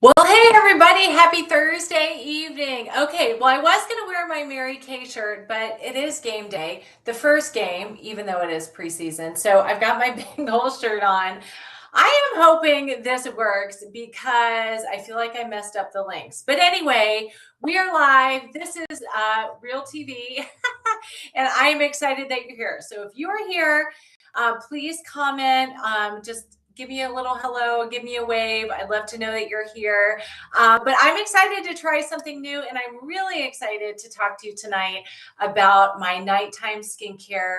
Well, hey everybody, happy Thursday evening. Okay, well, I was going to wear my Mary Kay shirt, but it is game day, the first game, even though it is preseason. So I've got my Bengals shirt on. I am hoping this works because I feel like I messed up the links. But anyway, we are live. This is Real TV, and I am excited that you're here. So if you are here, please comment. Just give me a little hello, give me a wave. I'd love to know that you're here. But I'm excited to try something new, and I'm really excited to talk to you tonight about my nighttime skincare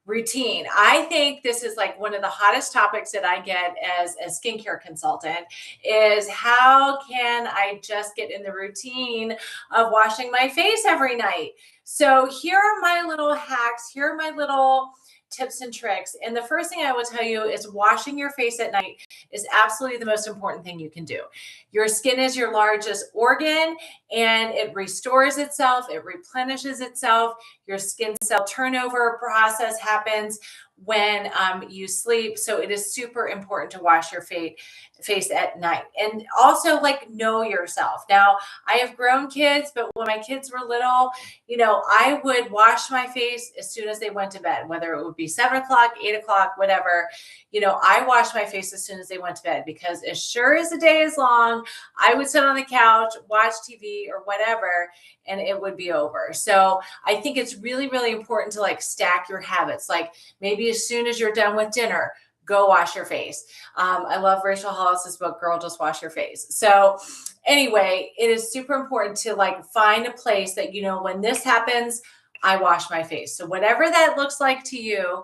routine. I think this is like one of the hottest topics that I get as a skincare consultant is how can I just get in the routine of washing my face every night? So here are my little hacks. Here are my little tips and tricks. And the first thing I will tell you is washing your face at night is absolutely the most important thing you can do. Your skin is your largest organ and it restores itself, it replenishes itself. Your skin cell turnover process happens when you sleep. So it is super important to wash your face at night. And also, like, know yourself. Now, I have grown kids, but when my kids were little, I would wash my face as soon as they went to bed, whether it would be 7 o'clock, 8 o'clock, whatever. I washed my face as soon as they went to bed because as sure as the day is long, I would sit on the couch, watch TV or whatever, and it would be over. So I think it's really, really important to like stack your habits. Like maybe as soon as you're done with dinner, go wash your face. I love Rachel Hollis's book, Girl, Just Wash Your Face. So anyway, it is super important to like find a place that, when this happens, I wash my face. So whatever that looks like to you,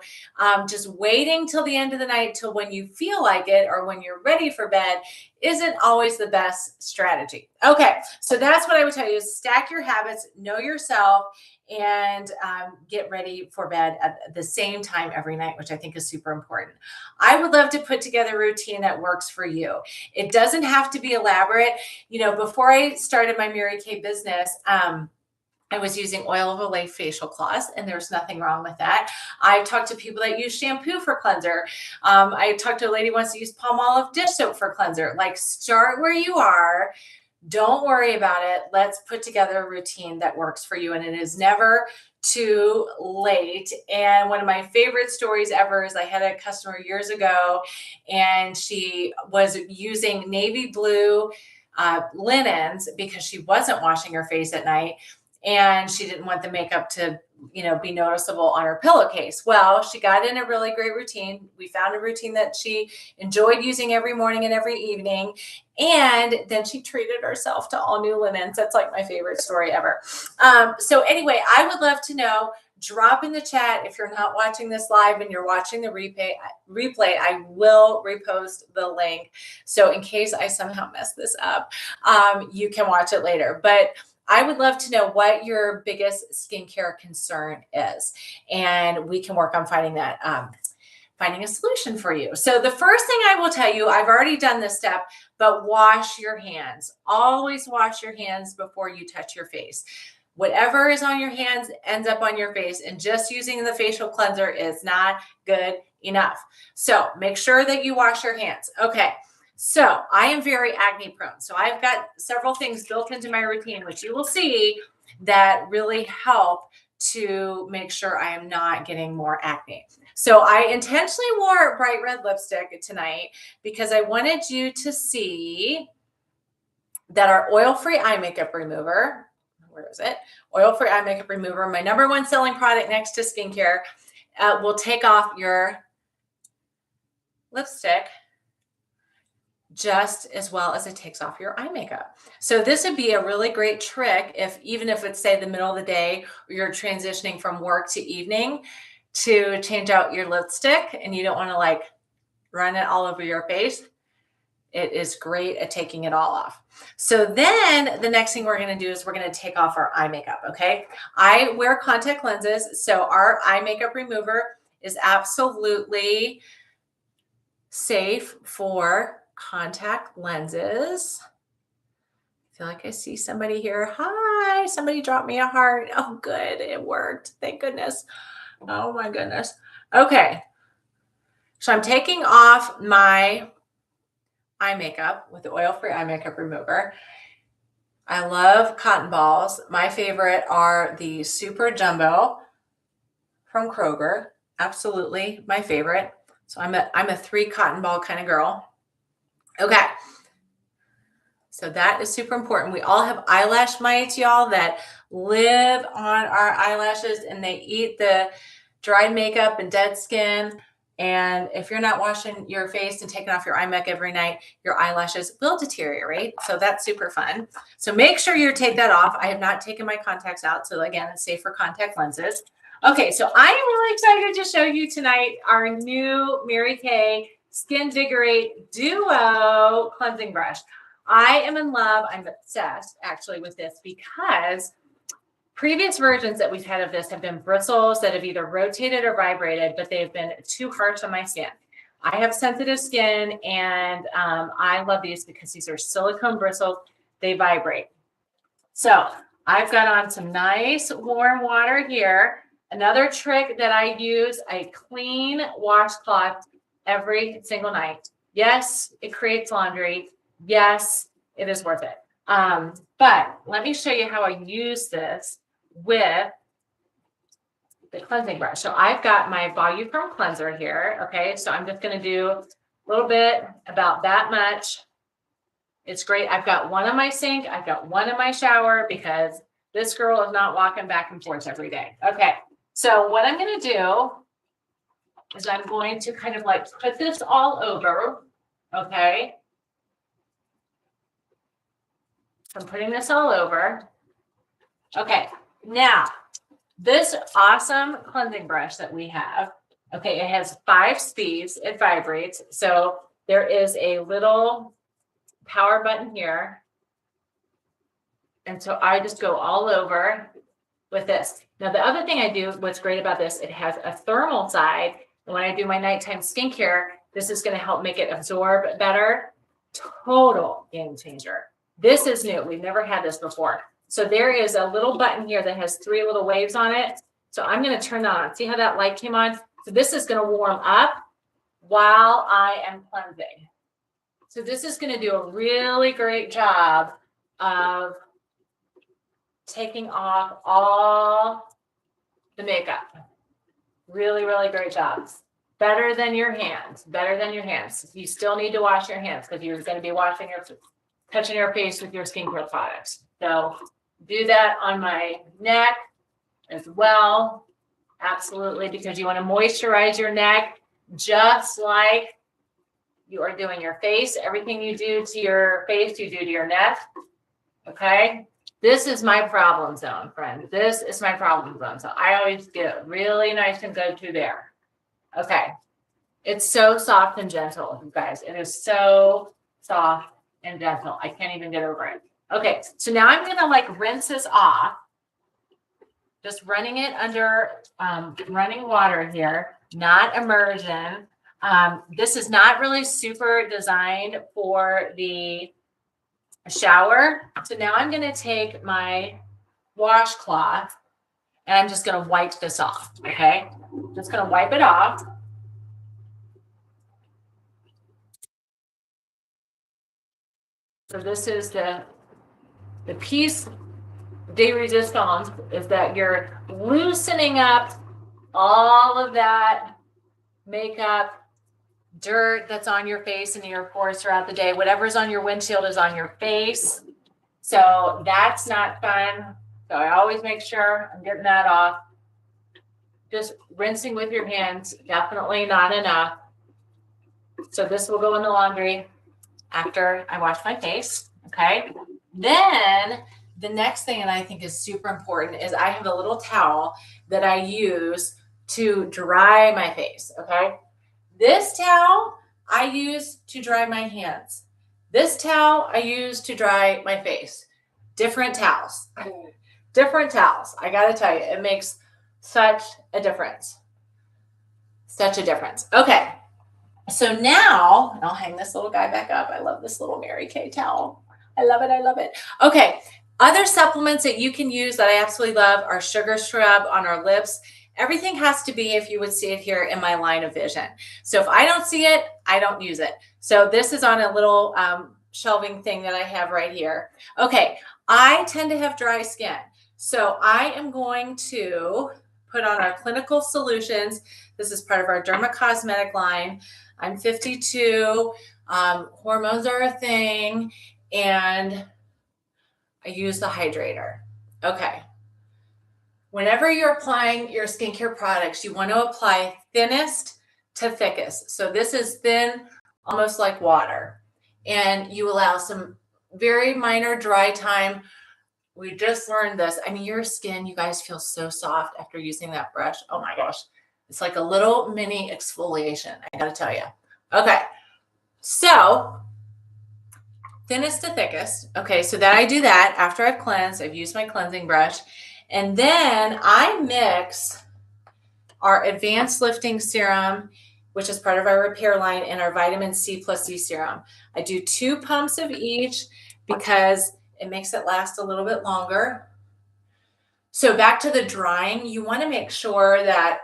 just waiting till the end of the night, till when you feel like it or when you're ready for bed isn't always the best strategy. Okay, so that's what I would tell you is stack your habits, know yourself, and get ready for bed at the same time every night, which I think is super important. I would love to put together a routine that works for you. It doesn't have to be elaborate. Before I started my Mary Kay business, I was using oil of Olay facial cloths, and there's nothing wrong with that. I talked to people that use shampoo for cleanser. I talked to a lady who wants to use palm olive dish soap for cleanser. Like, start where you are. Don't worry about it. Let's put together a routine that works for you, and it is never too late. And one of my favorite stories ever is I had a customer years ago, and she was using navy blue linens because she wasn't washing her face at night. And she didn't want the makeup to, be noticeable on her pillowcase. Well, she got in a really great routine. We found a routine that she enjoyed using every morning and every evening. And then she treated herself to all new linens. That's like my favorite story ever. So anyway, I would love to know. Drop in the chat if you're not watching this live and you're watching the replay. I will repost the link. So in case I somehow mess this up, you can watch it later. But I would love to know what your biggest skincare concern is, and we can work on finding a solution for you. So the first thing I will tell you, I've already done this step, but wash your hands. Always wash your hands before you touch your face. Whatever is on your hands ends up on your face, and just using the facial cleanser is not good enough. So make sure that you wash your hands. Okay. So I am very acne prone. So I've got several things built into my routine, which you will see that really help to make sure I am not getting more acne. So I intentionally wore bright red lipstick tonight because I wanted you to see that our oil-free eye makeup remover, where is it? Oil-free eye makeup remover, my number one selling product next to skincare, will take off your lipstick just as well as it takes off your eye makeup. So this would be a really great trick even if it's say the middle of the day or you're transitioning from work to evening to change out your lipstick and you don't want to like run it all over your face. It is great at taking it all off. So then the next thing we're going to do is we're going to take off our eye makeup. Okay. I wear contact lenses. So our eye makeup remover is absolutely safe for contact lenses. I feel like I see somebody here. Hi, somebody dropped me a heart. Oh, good. It worked. Thank goodness. Oh my goodness. Okay. So I'm taking off my eye makeup with the oil-free eye makeup remover. I love cotton balls. My favorite are the Super Jumbo from Kroger. Absolutely my favorite. So I'm a 3 cotton ball kind of girl. Okay. So that is super important. We all have eyelash mites, y'all, that live on our eyelashes and they eat the dried makeup and dead skin. And if you're not washing your face and taking off your eye makeup every night, your eyelashes will deteriorate. So that's super fun. So make sure you take that off. I have not taken my contacts out. So again, it's safe for contact lenses. Okay, so I am really excited to show you tonight our new Mary Kay Skinvigorate Duo Cleansing Brush. I am in love. I'm obsessed actually with this because previous versions that we've had of this have been bristles that have either rotated or vibrated, but they've been too harsh on my skin. I have sensitive skin and I love these because these are silicone bristles. They vibrate. So I've got on some nice warm water here. Another trick that I use, I clean washcloth every single night. Yes, it creates laundry. Yes, it is worth it. But let me show you how I use this with the cleansing brush. So I've got my Voluform cleanser here. Okay, so I'm just going to do a little bit, about that much. It's great. I've got one in my sink. I've got one in my shower because this girl is not walking back and forth every day. Okay, so what I'm going to do is I'm going to kind of like put this all over. Okay. I'm putting this all over. Okay, now this awesome cleansing brush that we have, okay, it has 5 speeds, it vibrates. So there is a little power button here. And so I just go all over with this. Now, the other thing I do, what's great about this, it has a thermal side. And when I do my nighttime skincare, this is going to help make it absorb better. Total game changer. This is new. We've never had this before. So there is a little button here that has 3 little waves on it. So I'm going to turn that on. See how that light came on? So this is going to warm up while I am cleansing. So this is going to do a really great job of taking off all the makeup. Really, really great job. Better than your hands. Better than your hands. You still need to wash your hands because you're going to be washing your touching your face with your skincare products. So do that on my neck as well. Absolutely, because you want to moisturize your neck just like you are doing your face. Everything you do to your face, you do to your neck. Okay? This is my problem zone, friend. This is my problem zone. So I always get really nice and go to there. Okay. It's so soft and gentle, you guys. It is so soft and gentle. I can't even get over it. Okay, so now I'm going to like rinse this off. Just running it under running water here, not immersion. This is not really super designed for the shower. So now I'm going to take my washcloth and I'm just going to wipe this off. Okay, just going to wipe it off. So this is the piece de resistance, is that you're loosening up all of that makeup, dirt that's on your face and your pores throughout the day. Whatever's on your windshield is on your face. So that's not fun. So I always make sure I'm getting that off. Just rinsing with your hands, definitely not enough. So this will go in the laundry after I wash my face. Okay. Then the next thing that I think is super important is I have a little towel that I use to dry my face. Okay. This towel I use to dry my hands. This towel I use to dry my face. Different towels. Different towels. I got to tell you, it makes such a difference. Such a difference. Okay. So now, I'll hang this little guy back up. I love this little Mary Kay towel. I love it. I love it. Okay. Other supplements that you can use that I absolutely love are sugar scrub on our lips. Everything has to be, if you would see it here, in my line of vision. So if I don't see it, I don't use it. So this is on a little shelving thing that I have right here. Okay, I tend to have dry skin. So I am going to put on our Clinical Solutions. This is part of our Dermacosmetic line. I'm 52. Hormones are a thing. And I use the hydrator. Okay. Whenever you're applying your skincare products, you want to apply thinnest to thickest. So this is thin, almost like water. And you allow some very minor dry time. We just learned this. I mean, your skin, you guys, feel so soft after using that brush. Oh my gosh. It's like a little mini exfoliation, I gotta tell you. Okay. So thinnest to thickest. Okay, so that I do that after I've cleansed. I've used my cleansing brush. And then I mix our Advanced Lifting Serum, which is part of our repair line, and our Vitamin C plus C serum. I do 2 pumps of each because it makes it last a little bit longer. So back to the drying, you want to make sure that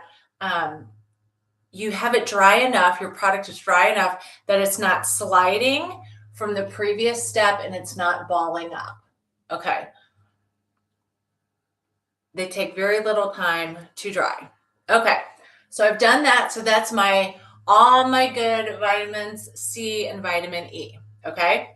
you have it dry enough, your product is dry enough that it's not sliding from the previous step and it's not balling up. Okay. They take very little time to dry. Okay. So I've done that. So that's all my good vitamins C and vitamin E. Okay.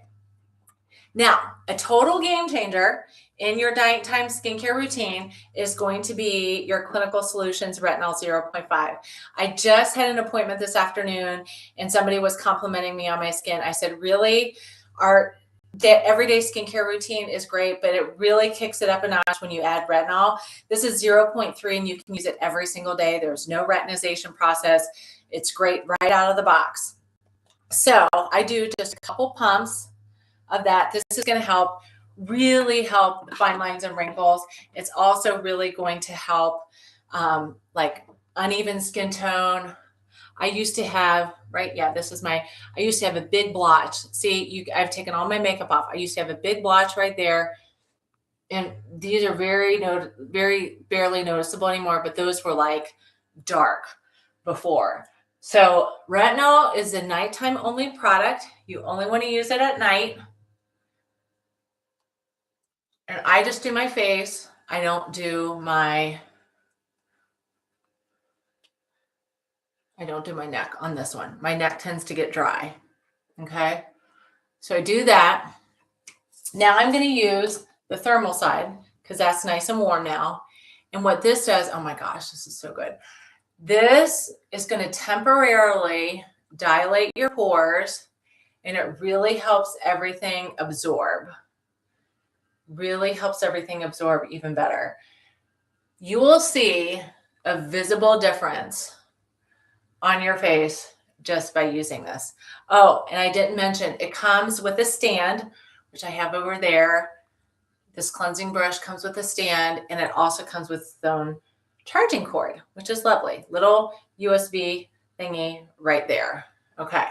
Now, a total game changer in your nighttime skincare routine is going to be your Clinical Solutions Retinol 0.5. I just had an appointment this afternoon and somebody was complimenting me on my skin. I said, really? The everyday skincare routine is great, but it really kicks it up a notch when you add retinol. This is 0.3 and you can use it every single day. There's no retinization process. It's great right out of the box. So I do just a couple pumps of that. This is going to really help fine lines and wrinkles. It's also really going to help like uneven skin tone. I used to have, I used to have a big blotch. See, I've taken all my makeup off. I used to have a big blotch right there. And these are very barely noticeable anymore, but those were like dark before. So retinol is a nighttime only product. You only want to use it at night. And I just do my face. I don't do my neck on this one. My neck tends to get dry. Okay. So I do that. Now I'm going to use the thermal side because that's nice and warm now. And what this does, oh my gosh, this is so good. This is going to temporarily dilate your pores and it really helps everything absorb. Really helps everything absorb even better. You will see a visible difference on your face just by using this. Oh, and I didn't mention, it comes with a stand, which I have over there. This cleansing brush comes with a stand, and it also comes with its own charging cord, which is lovely. Little USB thingy right there. Okay.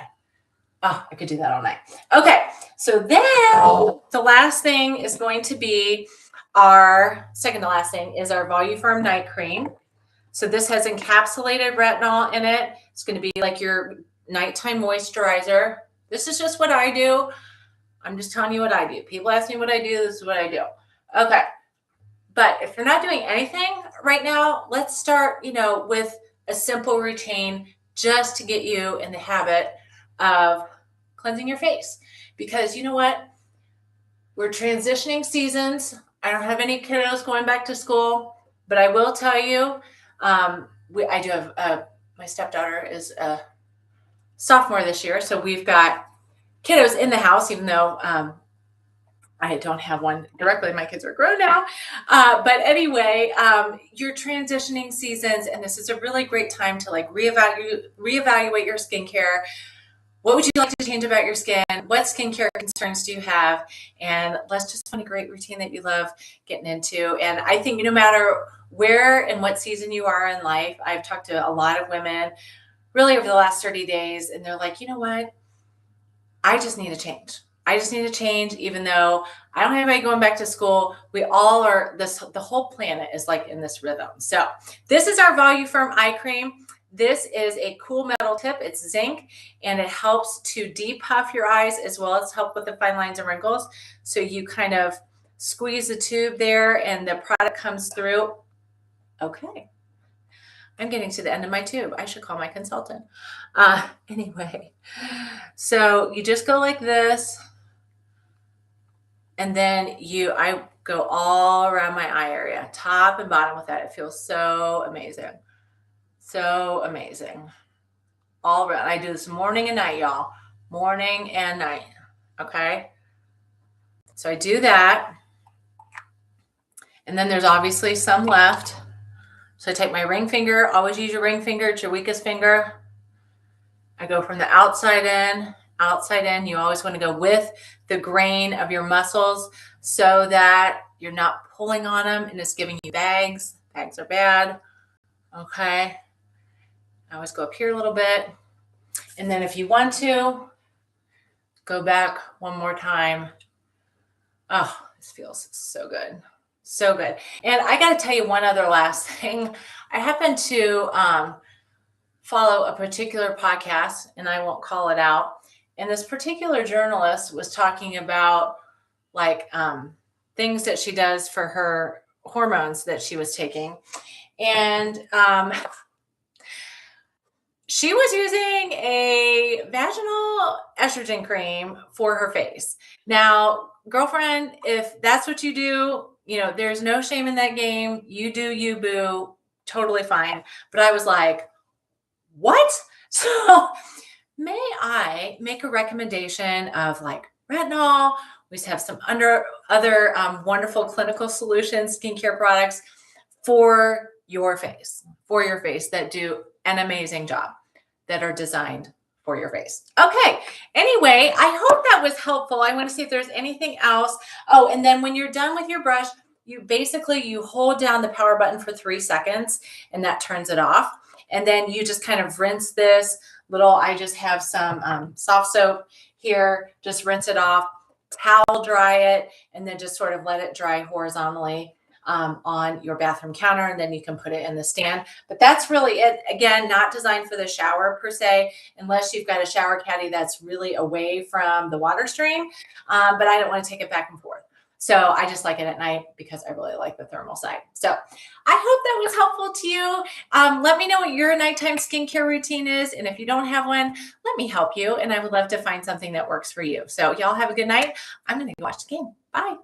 Oh, I could do that all night. Okay. So then the last thing is going to be second to last thing is our Voluform Night Cream. So this has encapsulated retinol in it. It's going to be like your nighttime moisturizer. This is just what I do. I'm just telling you what I do. People ask me what I do. This is what I do. Okay. But if you're not doing anything right now, let's start, with a simple routine just to get you in the habit of cleansing your face. Because you know what? We're transitioning seasons. I don't have any kiddos going back to school, but I will tell you, I do have, my stepdaughter is a sophomore this year. So we've got kiddos in the house, even though I don't have one directly. My kids are grown now. But anyway, you're transitioning seasons, and this is a really great time to like reevaluate your skincare. What would you like to change about your skin? What skincare concerns do you have? And let's just find a great routine that you love getting into. And I think no matter where and what season you are in life, I've talked to a lot of women really over the last 30 days, and they're like, you know what? I just need a change. I just need to change, even though I don't have anybody going back to school. We all are the whole planet is like in this rhythm. So this is our Voluform eye cream. This is a cool metal tip. It's zinc, and it helps to depuff your eyes as well as help with the fine lines and wrinkles. So you kind of squeeze the tube there and the product comes through. Okay. I'm getting to the end of my tube. I should call my consultant. Anyway, so you just go like this. And then I go all around my eye area, top and bottom with that. It feels so amazing. So amazing. All around. I do this morning and night, y'all. Morning and night. Okay. So I do that. And then there's obviously some left. So I take my ring finger. Always use your ring finger. It's your weakest finger. I go from the outside in. Outside in. You always want to go with the grain of your muscles so that you're not pulling on them and it's giving you bags. Bags are bad. Okay. I always go up here a little bit. And then if you want to, go back one more time. Oh, this feels so good. So good. And I got to tell you one other last thing. I happen to follow a particular podcast, and I won't call it out. And this particular journalist was talking about like things that she does for her hormones that she was taking. And she was using a vaginal estrogen cream for her face. Now, girlfriend, if that's what you do, there's no shame in that game. You do you, boo. Totally fine. But I was like, what? So may I make a recommendation of like retinol? We have some other wonderful clinical solutions, skincare products for your face that do an amazing job, that are designed for your face. Okay. Anyway, I hope that was helpful. I want to see if there's anything else. Oh, and then when you're done with your brush, you hold down the power button for 3 seconds and that turns it off. And then you just kind of rinse this I just have some soft soap here, just rinse it off, towel dry it, and then just sort of let it dry horizontally on your bathroom counter, and then you can put it in the stand. But that's really it. Again, not designed for the shower per se, unless you've got a shower caddy that's really away from the water stream. But I don't want to take it back and forth. So I just like it at night because I really like the thermal side. So I hope that was helpful to you. Let me know what your nighttime skincare routine is. And if you don't have one, let me help you. And I would love to find something that works for you. So y'all have a good night. I'm going to go watch the game. Bye.